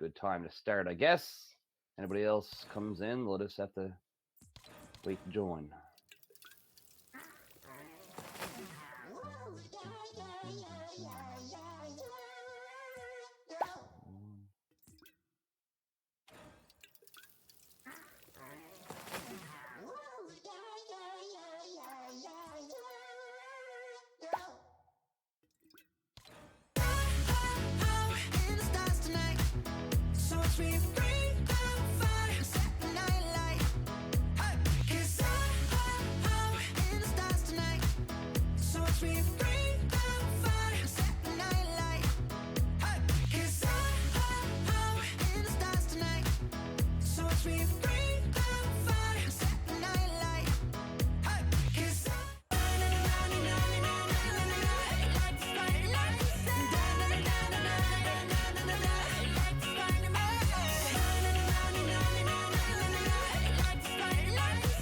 good time to start, I guess. Anybody else comes in, they'll just have to wait to join.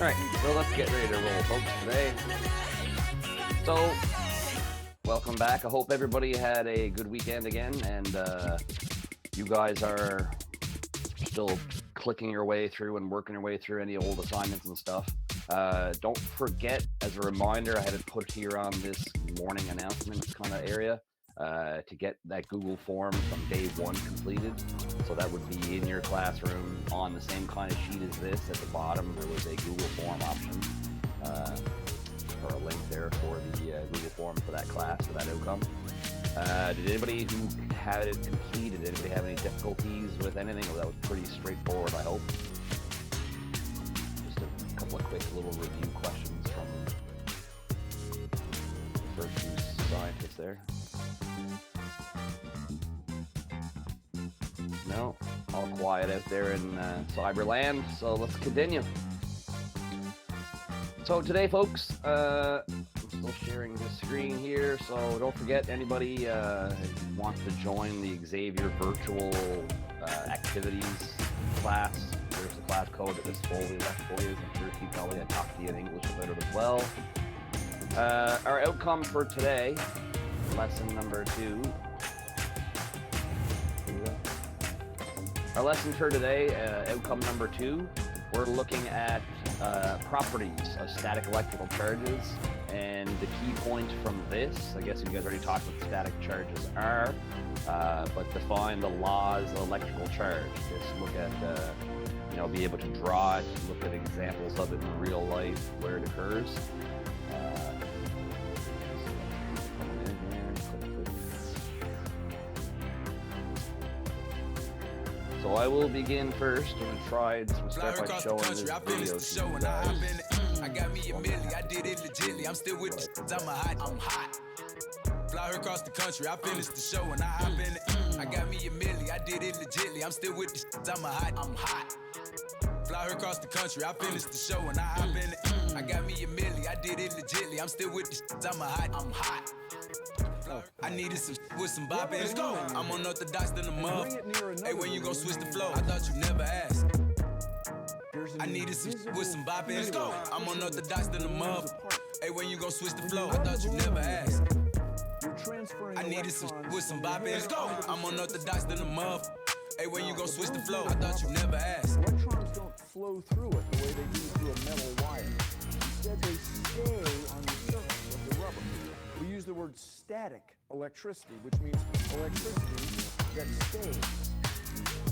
All right, so let's get ready to roll, folks, today. So, welcome back. I hope everybody had a good weekend again, and you guys are still clicking your way through and working your way through any old assignments and stuff. Don't forget, as a reminder, I had it put here on this morning announcement kind of area to get that Google form from day one completed. So that would be in your classroom on the same kind of sheet as this. At the bottom, there was a Google form option or a link there for the Google form for that class, for that outcome. Did anybody who had it completed, anybody have any difficulties with anything? Well, that was pretty straightforward, I hope. Just a couple of quick little review questions from the first few scientists there. No, all quiet out there in Cyberland, so let's continue. So today, folks, I'm still sharing the screen here, so don't forget, anybody who wants to join the Xavier virtual activities class, there's the class code that was fully left for you. I'm sure Keith probably had talked to you in English about it as well. Our outcome for today, lesson number 2. Our lesson for today, outcome number 2, we're looking at properties of static electrical charges, and the key point from this, I guess you guys already talked what static charges are, but define the laws of electrical charge. Just look at, be able to draw it, look at examples of it in real life where it occurs. So I will begin first. I'm gonna try to start by showing this video to you guys. I got me a milli, I did it legitly. I'm still with the I'm hot. Fly her across the country, I finished the show and I hop in it. I got me a milli, I did it legitly. I'm still with the I'm hot. Fly her across the country, I finished the show and I hop in it. I got me a milli, I did it legitly. I'm still with the I'm hot. I needed some with some bop in. Let's go. I'm unorthodox than a muff. Hey, when you gon' switch the flow? I thought you never asked. I needed some with some bop in. Let's go. I'm unorthodox than a muff. Hey, when you gon' switch the flow? I thought you never asked. I needed some with some bop in. Let's go. I'm unorthodox than a muff. Hey, when you gon' switch the flow? I thought you never asked. Electrons don't flow through it the way they do through a metal wire. Instead, they stay on the surface of the rubber. We use the word static electricity, which means electricity that stays.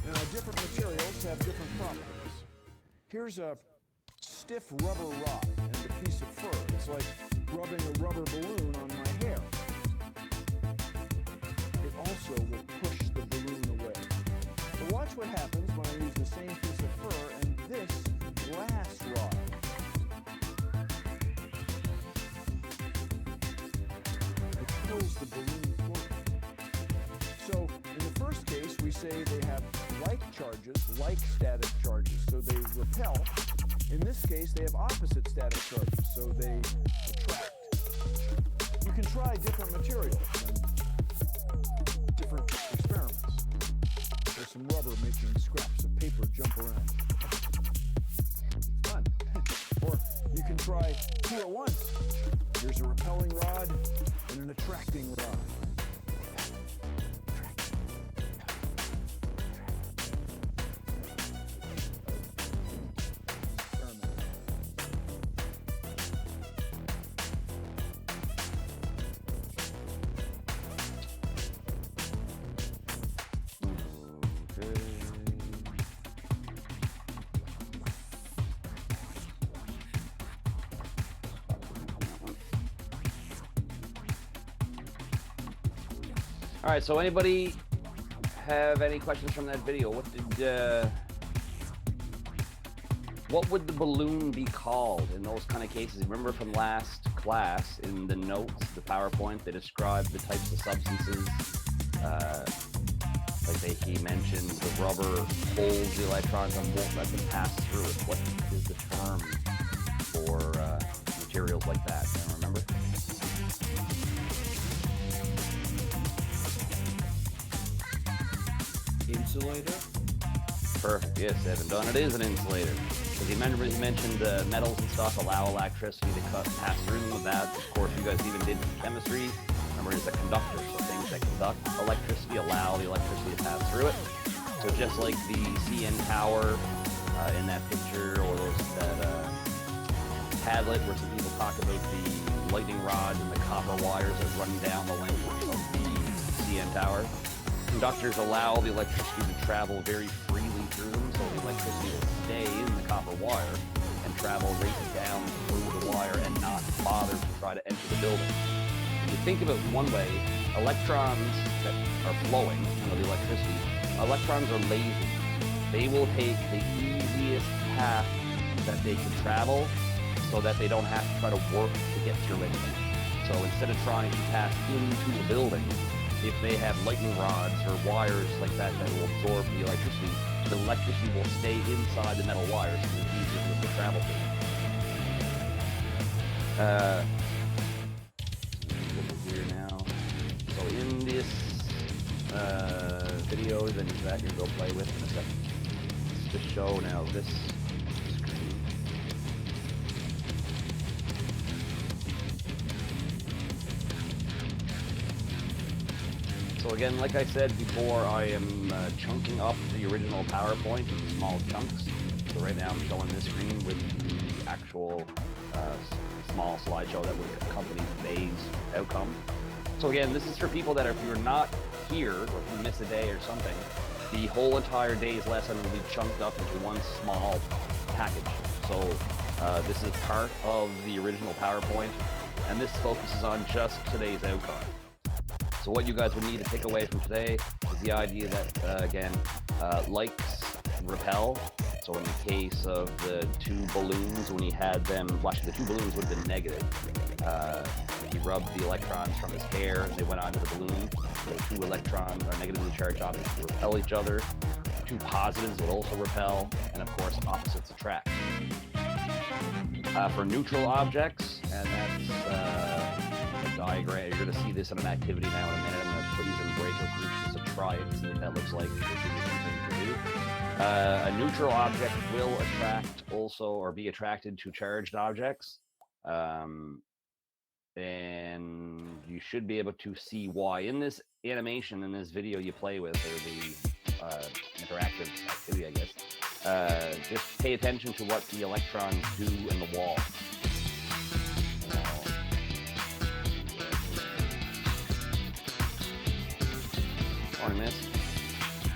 Now, different materials have different properties. Here's a stiff rubber rod and a piece of fur. It's like rubbing a rubber balloon on my hair. It also will push the balloon away. So watch what happens when I use the same piece of fur and this glass rod. Pulls the balloon forward. So in the first case, we say they have like charges, like static charges, so they repel. In this case, they have opposite static charges, so they attract. You can try different materials and different experiments. There's some rubber making scraps of paper jump around. Fun. Or you can try 2 at once. Here's a repelling rod and an attracting rod. All right, so anybody have any questions from that video? What would the balloon be called in those kind of cases? Remember from last class in the notes, the PowerPoint, they described the types of substances. Like he mentioned the rubber holds the electrons and won't let them pass through it. What is the term for materials like that? Do you remember? Insulator? Perfect. Yes, Evan Dunn. It is an insulator. Because he mentioned metals and stuff allow electricity to pass through them. That, of course, you guys even did chemistry. Remember, it's a conductor, so things that conduct electricity allow the electricity to pass through it. So just like the CN tower in that picture, or that Padlet, where some people talk about the lightning rods and the copper wires that run down the length of the CN tower. Conductors allow the electricity to travel very freely through them, so the electricity will stay in the copper wire and travel right down through the wire and not bother to try to enter the building. If you think of it one way, electrons that are flowing, the electricity, electrons are lazy. They will take the easiest path that they can travel so that they don't have to try to work to get through anything. So instead of trying to pass into a building, if they have lightning rods or wires like that that will absorb the electricity will stay inside the metal wires, so it's easier for them to travel through. Here now. So in this video that you go play with in a second. Let's just show now this screen. So again, like I said before, I am chunking up the original PowerPoint into small chunks. So right now I'm showing this screen with the actual small slideshow that would accompany today's outcome. So again, this is for people that if you're not here, or if you miss a day or something, the whole entire day's lesson will be chunked up into one small package. So this is part of the original PowerPoint, and this focuses on just today's outcome. So what you guys would need to take away from today is the idea that, again, likes repel. So in the case of the two balloons, when he had them, well, actually the two balloons would have been negative. He rubbed the electrons from his hair and they went onto the balloon. So two electrons or negatively charged objects would repel each other. Two positives would also repel, and of course opposites attract. For neutral objects, and that's a diagram. You're going to see this in an activity now in a minute. I'm going to put these in breakout groups just to try it, see what that looks like. A neutral object will attract also, or be attracted to charged objects. And you should be able to see why. In this animation, in this video you play with, or the interactive activity, I guess, just pay attention to what the electrons do in the wall. Morning, miss.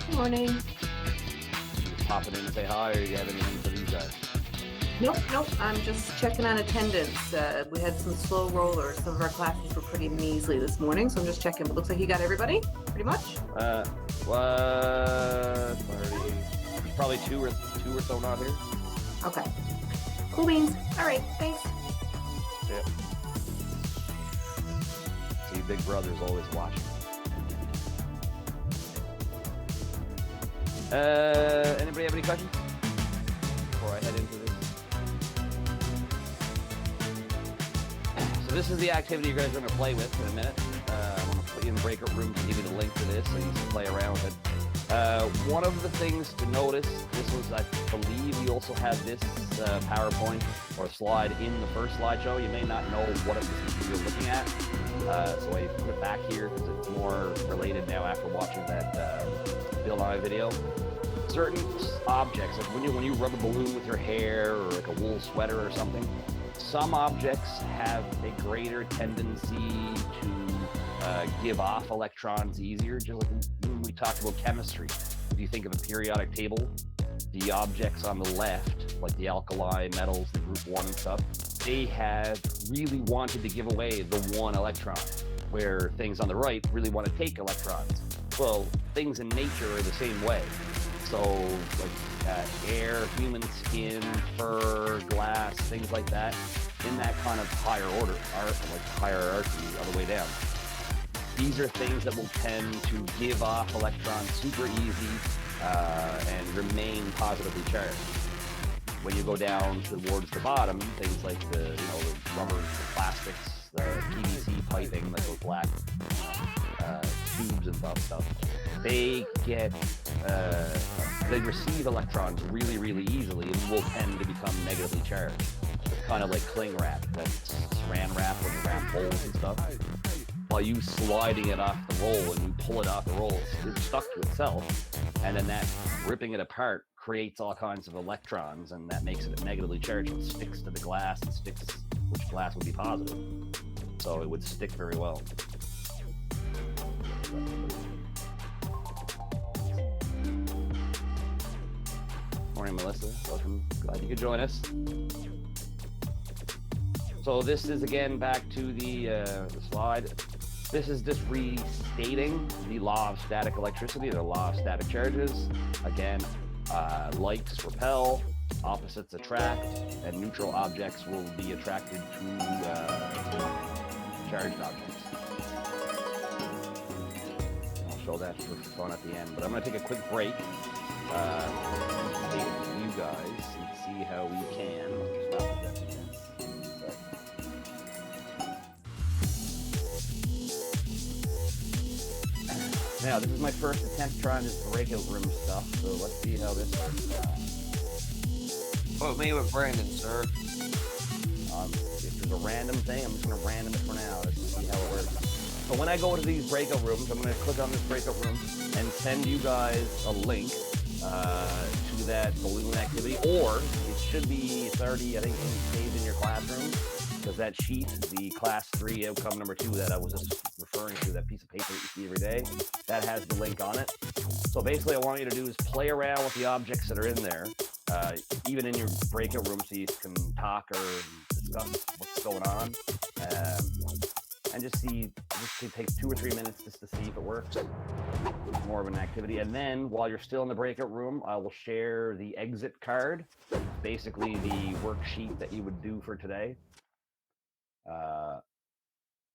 Good morning. Just popping in to say hi, or do you have anything for these guys? Nope. I'm just checking on attendance. We had some slow rollers. Some of our classes were pretty measly this morning, so I'm just checking. But looks like you got everybody, pretty much. Probably two or so not here. Okay. Cool beans. All right. Thanks. Yeah. See, Big Brother's always watching. Anybody have any questions before I head into this? So this is the activity you guys are going to play with in a minute. I'm going to put you in the breakout room to give you the link to this so you can play around with it. One of the things to notice, this was, I believe you also had this PowerPoint or slide in the first slideshow. You may not know what it was you're looking at. So I put it back here because it's more related now after watching that Bill and I video. Certain objects, like when you rub a balloon with your hair or like a wool sweater or something, some objects have a greater tendency to give off electrons easier. Just like when we talked about chemistry, if you think of a periodic table, the objects on the left, like the alkali metals, the group 1 and stuff, they have really wanted to give away the one electron. where things on the right really want to take electrons. Well, things in nature are the same way. So, like air, human skin, fur, glass, things like that, in that kind of higher order, like hierarchy all the way down. These are things that will tend to give off electrons super easy and remain positively charged. When you go down towards the bottom, things like the rubber, the plastics, the PVC piping, like those black tubes and stuff, they receive electrons really, really easily and will tend to become negatively charged. It's kind of like cling wrap, that's saran wrap when you wrap holes and stuff. While you sliding it off the roll and you pull it off the roll, it's stuck to itself, and then that ripping it apart creates all kinds of electrons, and that makes it negatively charged. It sticks to the glass, it sticks, which glass would be positive, so it would stick very well. Morning, Melissa. Welcome. Glad you could join us. So this is again back to the slide. This is just restating the law of static electricity, the law of static charges. Again, likes repel, opposites attract, and neutral objects will be attracted to charged objects. I'll show that for fun at the end, but I'm going to take a quick break. Take you guys and see how we can. Stop at that. Now, this is my first attempt trying this breakout room stuff, so let's see how this works. Put me with Brandon, sir. If there's a random thing, I'm just going to random it for now. Let's see how it works. So when I go to these breakout rooms, I'm going to click on this breakout room and send you guys a link to that balloon activity, or it should be 30, I think, saved in your classroom, because that sheet, the class 3 outcome number 2 that I was just referring to, that piece of paper that you see every day, that has the link on it. So basically, what I want you to do is play around with the objects that are in there, even in your breakout room, so you can talk or discuss what's going on, and just see. It takes 2 or 3 minutes just to see if it works. It's more of an activity. And then, while you're still in the breakout room, I will share the exit card, basically the worksheet that you would do for today.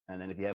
And then if you have